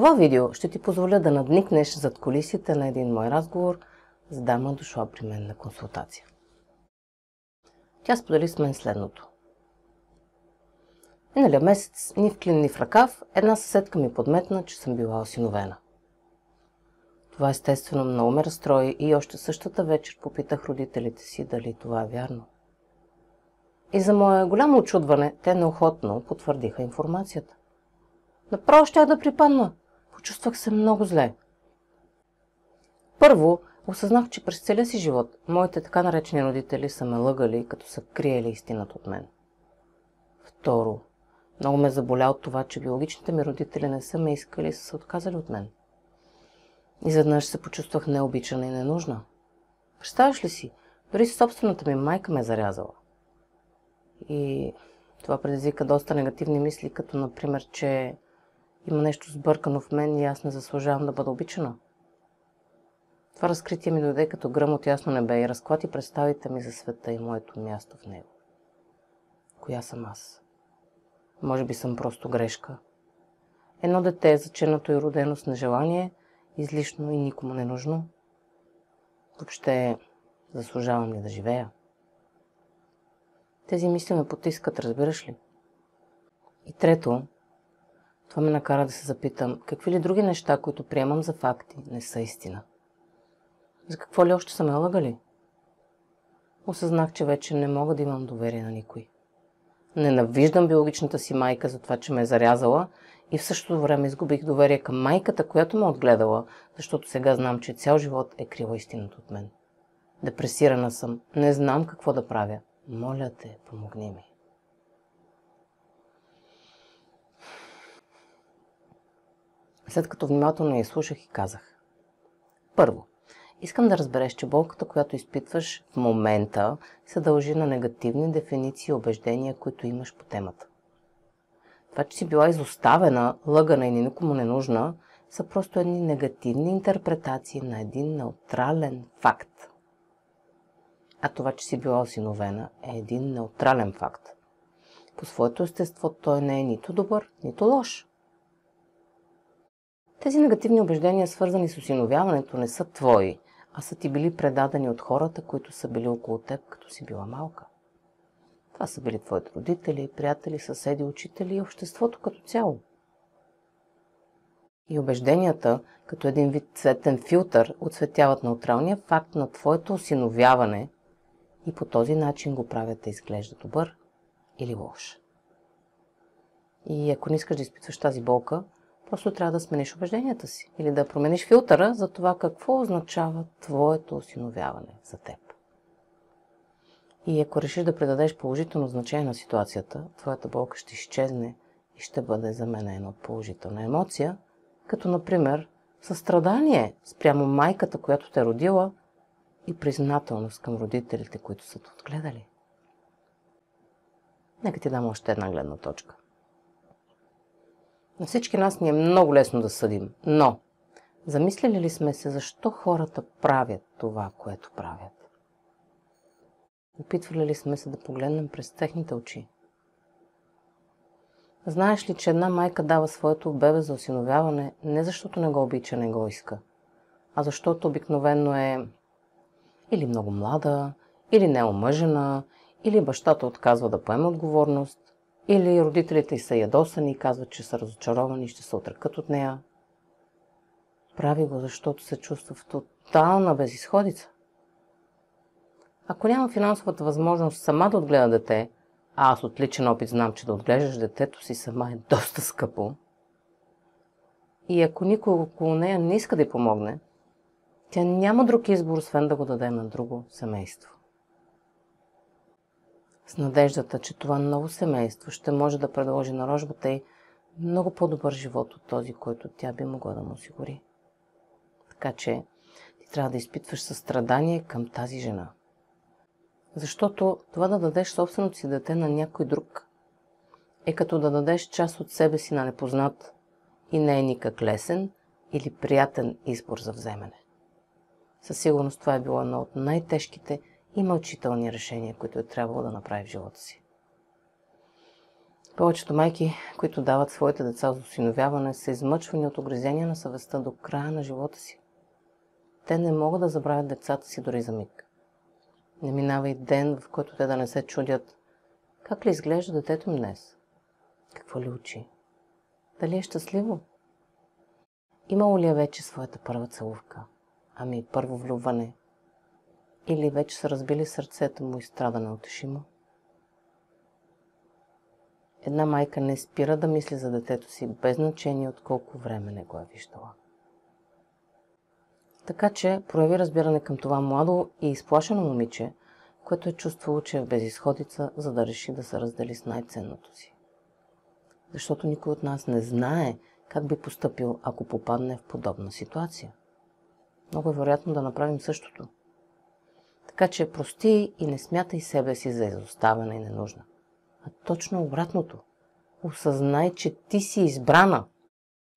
това видео ще ти позволя да надникнеш зад кулисите на един мой разговор с дама, дошла при мен на консултация. Тя сподели с мен следното. Миналия месец, ни в клин, ни в ръкав, една съседка ми подметна, че съм била осиновена. Това естествено много ме разстрои и още същата вечер попитах родителите си дали това е вярно. И за мое голямо очудване, те неохотно потвърдиха информацията. Направо щях да припадна. Почувствах се много зле. Първо, осъзнах, че през целия си живот моите така наречени родители са ме лъгали, като са криели истината от мен. Второ, много ме заболя от това, че биологичните ми родители не са ме искали и са се отказали от мен. Изведнъж се почувствах необичана и ненужна. Представяш ли си, дори собствената ми майка ме е зарязала. И това предизвика доста негативни мисли, като например, че има нещо сбъркано в мен и аз не заслужавам да бъда обичана. Това разкритие ми дойде като гръм от ясно небе и разклати представите ми за света и моето място в него. Коя съм аз? Може би съм просто грешка. Едно дете, заченато и родено с нежелание, излишно и никому не нужно. Въобще, заслужавам ли да живея? Тези мисли ме потискат, разбираш ли? И трето, това ме накара да се запитам, какви ли други неща, които приемам за факти, не са истина. За какво ли още са ме лъгали? Осъзнах, че вече не мога да имам доверие на никой. Ненавиждам биологичната си майка за това, че ме е зарязала и в същото време изгубих доверие към майката, която ме отгледала, защото сега знам, че цял живот е крила истината от мен. Депресирана съм, не знам какво да правя. Моля те, помогни ми. След като внимателно я слушах и казах. Първо, искам да разбереш, че болката, която изпитваш в момента, се дължи на негативни дефиниции и убеждения, които имаш по темата. Това, че си била изоставена, лъгана и никому не нужна, са просто едни негативни интерпретации на един неутрален факт. А това, че си била осиновена, е един неутрален факт. По своето естество той не е нито добър, нито лош. Тези негативни убеждения, свързани с осиновяването, не са твои, а са ти били предадени от хората, които са били около теб, като си била малка. Това са били твоите родители, приятели, съседи, учители и обществото като цяло. И убежденията, като един вид цветен филтър, отсветяват неутралния факт на твоето осиновяване и по този начин го правят да изглежда добър или лош. И ако не искаш да изпитваш тази болка, просто трябва да смениш убежденията си или да промениш филтъра за това какво означава твоето осиновяване за теб. И ако решиш да придадеш положително значение на ситуацията, твоята болка ще изчезне и ще бъде заменена от положителна емоция, като например състрадание спрямо майката, която те е родила, и признателност към родителите, които са те отгледали. Нека ти дам още една гледна точка. На всички нас ни е много лесно да съдим, но замислили ли сме се защо хората правят това, което правят? Опитвали ли сме се да погледнем през техните очи? Знаеш ли, че една майка дава своето бебе за осиновяване не защото не го обича, не го иска, а защото обикновено е или много млада, или неомъжена, или бащата отказва да поеме отговорност, или родителите й са ядосани и казват, че са разочаровани и ще се отрекат от нея. Прави го, защото се чувства в тотална безизходица. Ако няма финансовата възможност сама да отгледа дете, а аз от личен опит знам, че да отглеждаш детето си сама е доста скъпо, и ако никой около нея не иска да й помогне, тя няма друг избор, освен да го даде на друго семейство. С надеждата, че това ново семейство ще може да предложи на рожбата й много по-добър живот от този, който тя би могла да му осигури. Така че ти трябва да изпитваш състрадание към тази жена. Защото това да дадеш собственото си дете на някой друг е като да дадеш част от себе си на непознат и не е никак лесен или приятен избор за вземане. Със сигурност това е било едно от най-тежките и мъчителни решения, които е трябвало да направи в живота си. Повечето майки, които дават своите деца за осиновяване, са измъчвани от огризения на съвестта до края на живота си. Те не могат да забравят децата си дори за миг. Не минава и ден, в който те да не се чудят как ли изглежда детето им днес, какво ли учи, дали е щастливо. Имало ли е вече своята първа целувка, ами първо влюбване, или вече са разбили сърцето му и страда неутешимо? Една майка не спира да мисли за детето си, без значение от колко време не го е виждала. Така че прояви разбиране към това младо и изплашено момиче, което е чувствало, че е в безизходица, за да реши да се раздели с най-ценното си. Защото никой от нас не знае как би постъпил, ако попадне в подобна ситуация. Много е вероятно да направим същото. Така че прости и не смятай себе си за изоставена и ненужна. А точно обратното. Осъзнай, че ти си избрана.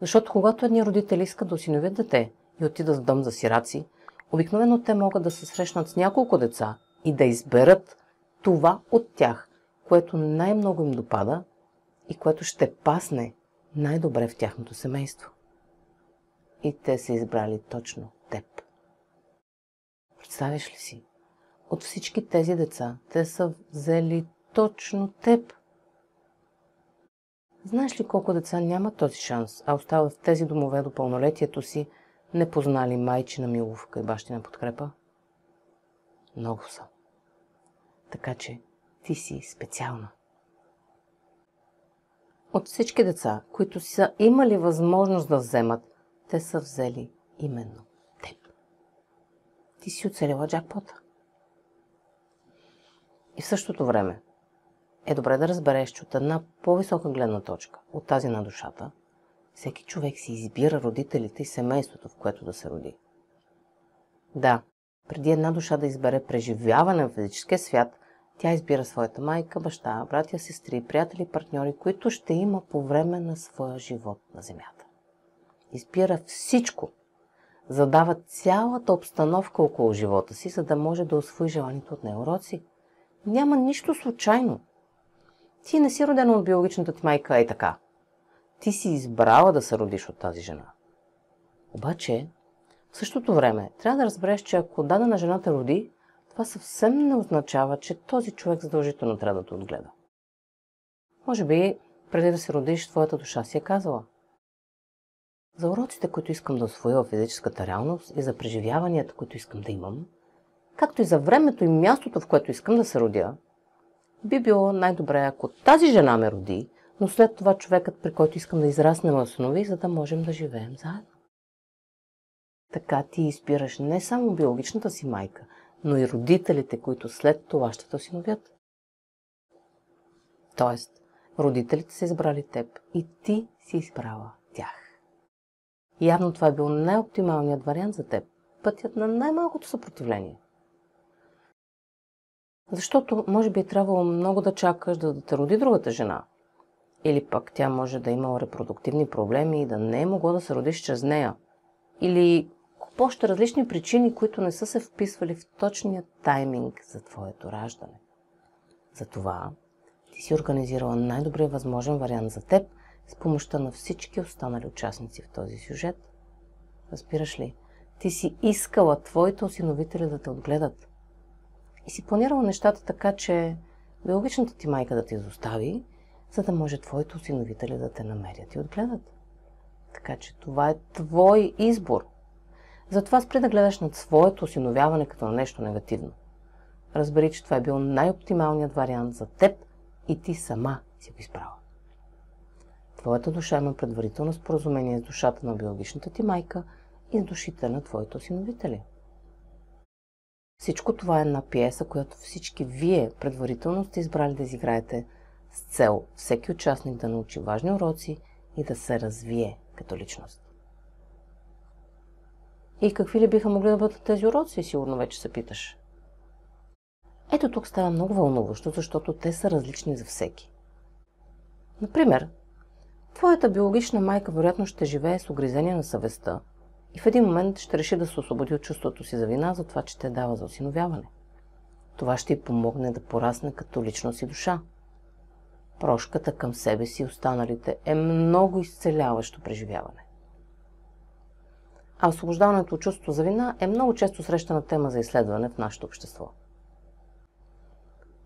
Защото когато едни родители искат да осиновят дете и отидат в дом за сираци, обикновено те могат да се срещнат с няколко деца и да изберат това от тях, което най-много им допада и което ще пасне най-добре в тяхното семейство. И те са избрали точно теб. Представяш ли си? От всички тези деца, те са взели точно теб. Знаеш ли колко деца нямат този шанс, а остават в тези домове до пълнолетието си, не познали майчина милувка и бащина подкрепа? Много са. Така че ти си специална. От всички деца, които са имали възможност да вземат, те са взели именно теб. Ти си оцелила джакпота. И в същото време е добре да разбереш, че от една по-висока гледна точка, от тази на душата, всеки човек си избира родителите и семейството, в което да се роди. Да, преди една душа да избере преживяване в физическия свят, тя избира своята майка, баща, братя, сестри, приятели, партньори, които ще има по време на своя живот на земята. Избира всичко, задава цялата обстановка около живота си, за да може да усвои желаните от нея уроци. Няма нищо случайно. Ти не си родена от биологичната ти майка, ей така. Ти си избрала да се родиш от тази жена. Обаче, в същото време, трябва да разбереш, че ако дадена жена те роди, това съвсем не означава, че този човек задължително трябва да те отгледа. Може би, преди да се родиш, твоята душа си е казала: за уроците, които искам да усвоя в физическата реалност и за преживяванията, които искам да имам, както и за времето и мястото, в което искам да се родя, би било най-добре, ако тази жена ме роди, но след това човекът, при който искам да израсне, ме осинови, за да можем да живеем заедно. Така ти избираш не само биологичната си майка, но и родителите, които след това ще те осиновят. Тоест, родителите са избрали теб и ти си избрала тях. Явно това е бил най-оптималният вариант за теб, пътят на най-малкото съпротивление. Защото може би е трябвало много да чакаш да те роди другата жена. Или пък тя може да е имала репродуктивни проблеми и да не е могло да се родиш чрез нея. Или по още различни причини, които не са се вписвали в точния тайминг за твоето раждане. Затова ти си организирала най-добрият възможен вариант за теб с помощта на всички останали участници в този сюжет. Разбираш ли? Ти си искала твоите осиновители да те отгледат. И си планирала нещата така, че биологичната ти майка да те изостави, за да може твоите осиновители да те намерят и отгледат. Така че това е твой избор. Затова спри да гледаш над своето осиновяване като на нещо негативно. Разбери, че това е бил най-оптималният вариант за теб и ти сама си го избрала. Твоята душа има предварително споразумение с душата на биологичната ти майка и с душите на твоите осиновители. Всичко това е една пиеса, която всички вие предварително сте избрали да изиграете с цел всеки участник да научи важни уроци и да се развие като личност. И какви ли биха могли да бъдат тези уроци, сигурно вече се питаш. Ето тук става много вълнуващо, защото те са различни за всеки. Например, твоята биологична майка вероятно ще живее с угризение на съвестта и в един момент ще реши да се освободи от чувството си за вина за това, че те дава за осиновяване. Това ще й помогне да порасне като личност и душа. Прошката към себе си и останалите е много изцеляващо преживяване. А освобождаването от чувството за вина е много често срещана тема за изследване в нашето общество.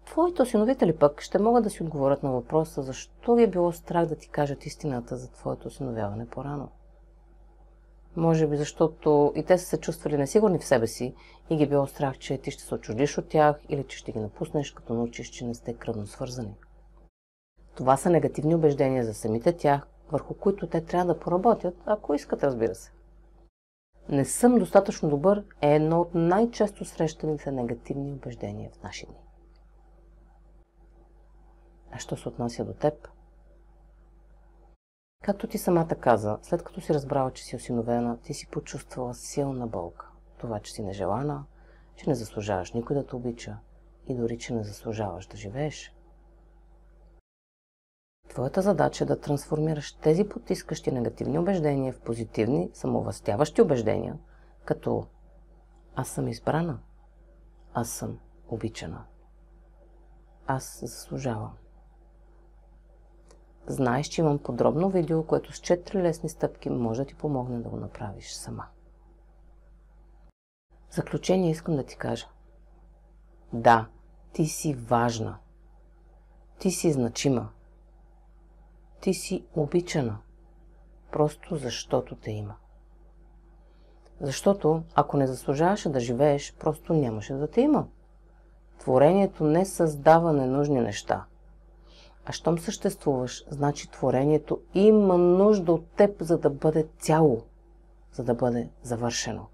Твоите осиновители пък ще могат да си отговорят на въпроса защо ви е било страх да ти кажат истината за твоето осиновяване по-рано. Може би защото и те са се чувствали несигурни в себе си и ги е било страх, че ти ще се отчуждиш от тях или че ще ги напуснеш, като научиш, че не сте кръвно свързани. Това са негативни убеждения за самите тях, върху които те трябва да поработят, ако искат, разбира се. Не съм достатъчно добър е едно от най-често срещаните негативни убеждения в наши дни. А що се отнася до теб? Както ти самата каза, след като си разбрала, че си осиновена, ти си почувствала силна болка. Това, че си нежелана, че не заслужаваш никой да те обича и дори, че не заслужаваш да живееш. Твоята задача е да трансформираш тези потискащи негативни убеждения в позитивни, самовластяващи убеждения, като аз съм избрана, аз съм обичана, аз заслужавам. Знаеш, че имам подробно видео, което с 4 лесни стъпки може да ти помогне да го направиш сама. В заключение искам да ти кажа. Да, ти си важна. Ти си значима. Ти си обичана. Просто защото те има. Защото, ако не заслужаваше да живееш, просто нямаше да те има. Творението не създава ненужни неща. А щом съществуваш, значи творението има нужда от теб, за да бъде цяло, за да бъде завършено.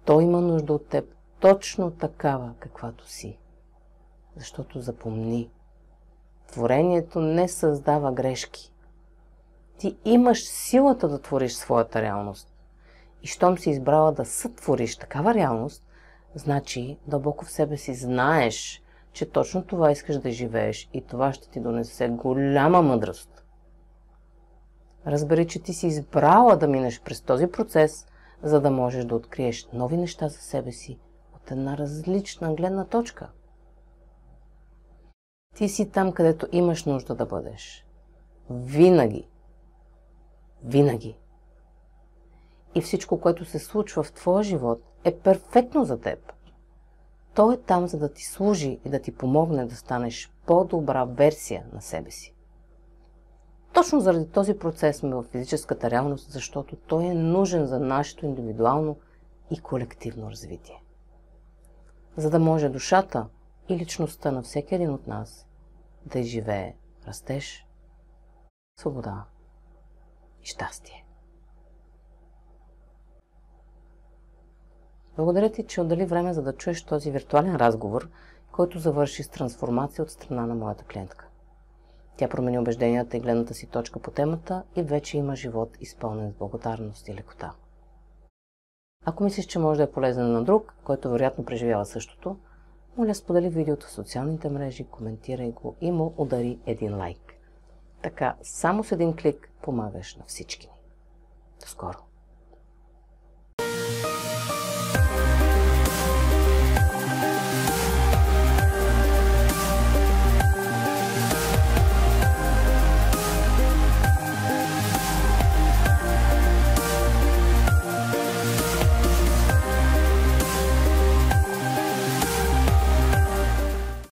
То има нужда от теб точно такава, каквато си. Защото запомни, творението не създава грешки. Ти имаш силата да твориш своята реалност. И щом си избрала да сътвориш такава реалност, значи дълбоко в себе си знаеш, че точно това искаш да живееш и това ще ти донесе голяма мъдрост. Разбери, че ти си избрала да минеш през този процес, за да можеш да откриеш нови неща за себе си от една различна гледна точка. Ти си там, където имаш нужда да бъдеш. Винаги. Винаги. И всичко, което се случва в твоя живот, е перфектно за теб. То е там, за да ти служи и да ти помогне да станеш по-добра версия на себе си. Точно заради този процес сме в физическата реалност, защото той е нужен за нашето индивидуално и колективно развитие. За да може душата и личността на всеки един от нас да изживее растеж, свобода и щастие. Благодаря ти, че отдели време, за да чуеш този виртуален разговор, който завърши с трансформация от страна на моята клиентка. Тя промени убежденията и гледната си точка по темата и вече има живот изпълнен с благодарност и лекота. Ако мислиш, че може да е полезен на друг, който вероятно преживява същото, моля сподели видеото в социалните мрежи, коментирай го и му удари един лайк. Така, само с един клик помагаш на всички ни. До скоро!